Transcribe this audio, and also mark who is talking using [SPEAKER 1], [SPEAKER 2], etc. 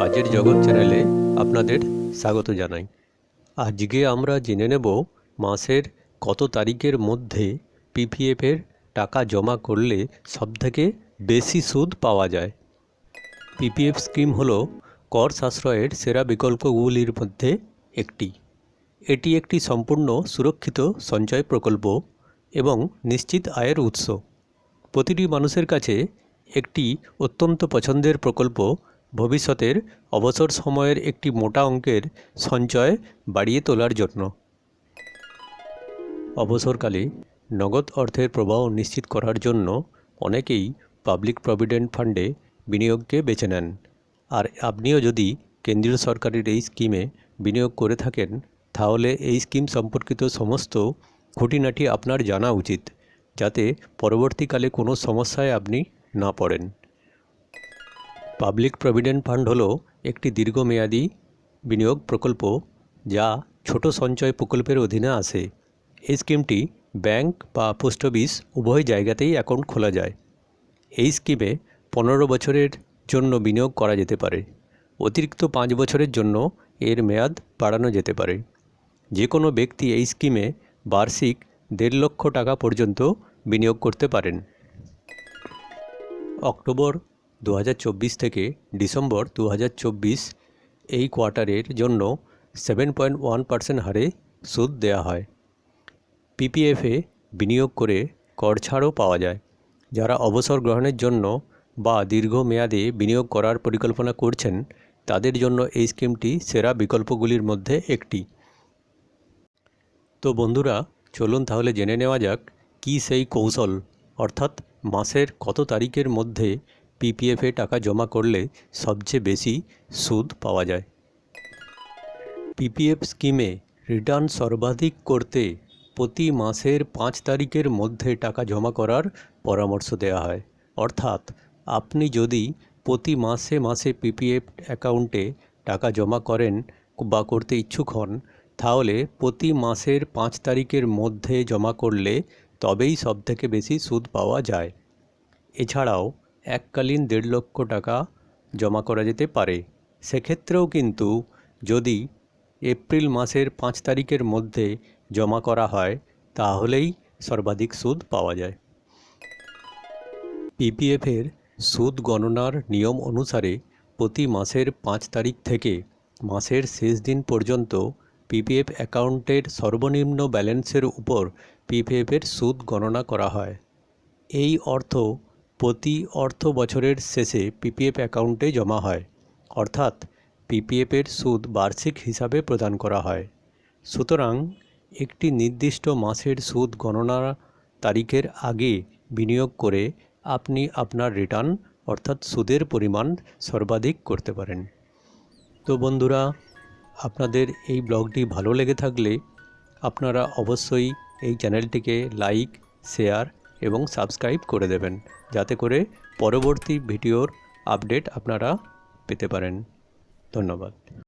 [SPEAKER 1] কাজের জগৎ চ্যানেলে আপনাদের স্বাগত জানাই। আজকে আমরা জেনে নেব মাসের কত তারিখের মধ্যে পিপিএফের টাকা জমা করলে সবথেকে বেশি সুদ পাওয়া যায়। পিপিএফ স্কিম হলো কর সাশ্রয়ের সেরা বিকল্পগুলির মধ্যে একটি। এটি একটি সম্পূর্ণ সুরক্ষিত সঞ্চয় প্রকল্প এবং নিশ্চিত আয়ের উৎস। প্রতিটি মানুষের কাছে একটি অত্যন্ত পছন্দের প্রকল্প ভবিষ্যতের অবসর সময়ের একটি মোটা অঙ্কের সঞ্চয় বাড়িয়ে তোলার জন্য। অবসরকালে নগদ অর্থের প্রবাহ নিশ্চিত করার জন্য অনেকেই পাবলিক প্রভিডেন্ট ফান্ডে বিনিয়োগকে বেছে নেন। আর আপনিও যদি কেন্দ্রীয় সরকারের এই স্কিমে বিনিয়োগ করে থাকেন, তাহলে এই স্কিম সম্পর্কিত সমস্ত খুঁটিনাটি আপনার জানা উচিত, যাতে পরবর্তীকালে কোনো সমস্যায় আপনি না পড়েন। পাবলিক প্রভিডেন্ট ফান্ড হলো একটি দীর্ঘমেয়াদী বিনিয়োগ প্রকল্প যা ছোট সঞ্চয় প্রকল্পের অধীনে আসে। এই স্কিমটি ব্যাংক বা পোস্ট অফিস উভয় জায়গাতেই অ্যাকাউন্ট খোলা যায়। এই স্কিমে 15 বছরের জন্য বিনিয়োগ করা যেতে পারে। অতিরিক্ত 5 বছরের জন্য এর মেয়াদ বাড়ানো যেতে পারে। যে কোনো ব্যক্তি এই স্কিমে বার্ষিক 1.5 লক্ষ টাকা পর্যন্ত বিনিয়োগ করতে পারেন। অক্টোবর 2024 থেকে ডিসেম্বর 2024 এই কোয়ার্টারের জন্য 7.1% হারে সুদ দেওয়া হয়। পিপিএফে বিনিয়োগ করে কর ছাড়ও পাওয়া যায়। যারা অবসর গ্রহণের জন্য বা দীর্ঘমেয়াদে বিনিয়োগ করার পরিকল্পনা করছেন, তাদের জন্য এই স্কিমটি সেরা বিকল্পগুলির মধ্যে একটি। তো বন্ধুরা, চলুন তাহলে জেনে নেওয়া যাক কি সেই কৌশল, অর্থাৎ মাসের কত তারিখের মধ্যে পিপিএফে টাকা জমা করলে সবচেয়ে বেশি সুদ পাওয়া যায়। পিপিএফ স্কিমে রিটার্ন সর্বাধিক করতে প্রতি মাসের 5 তারিখের মধ্যে টাকা জমা করার পরামর্শ দেওয়া হয়। অর্থাৎ আপনি যদি প্রতি মাসে মাসে পিপিএফ অ্যাকাউন্টে টাকা জমা করেন বা করতে ইচ্ছুক হন, তাহলে প্রতি মাসের 5 তারিখের মধ্যে জমা করলে তবেই সবথেকে বেশি সুদ পাওয়া যায়। এছাড়াও এককালীন 1.5 লক্ষ টাকা জমা করা যেতে পারে। সেক্ষেত্রেও কিন্তু যদি এপ্রিল মাসের 5 তারিখের মধ্যে জমা করা হয়, তাহলেই সর্বাধিক সুদ পাওয়া যায়। পিপিএফের সুদ গণনার নিয়ম অনুসারে প্রতি মাসের 5 তারিখ থেকে মাসের শেষ দিন পর্যন্ত পিপিএফ অ্যাকাউন্টের সর্বনিম্ন ব্যালেন্সের উপর পিপিএফের সুদ গণনা করা হয়। এই অর্থ প্রতি অর্থ বছরের শেষে পিপিএফ অ্যাকাউন্টে জমা হয়। অর্থাৎ পিপিএফের সুদ বার্ষিক হিসাবে প্রদান করা হয়। সুতরাং একটি নির্দিষ্ট মাসের সুদ গণনা তারিখের আগে বিনিয়োগ করে আপনি আপনার রিটার্ন অর্থাৎ সুদের পরিমাণ সর্বাধিক করতে পারেন। তো বন্ধুরা, আপনাদের এই ব্লগটি ভালো লেগে থাকলে আপনারা অবশ্যই এই চ্যানেলটিকে লাইক, শেয়ার এবং সাবস্ক্রাইব করে দেবেন, যাতে করে পরবর্তী ভিডিওর আপডেট আপনারা পেতে পারেন। ধন্যবাদ।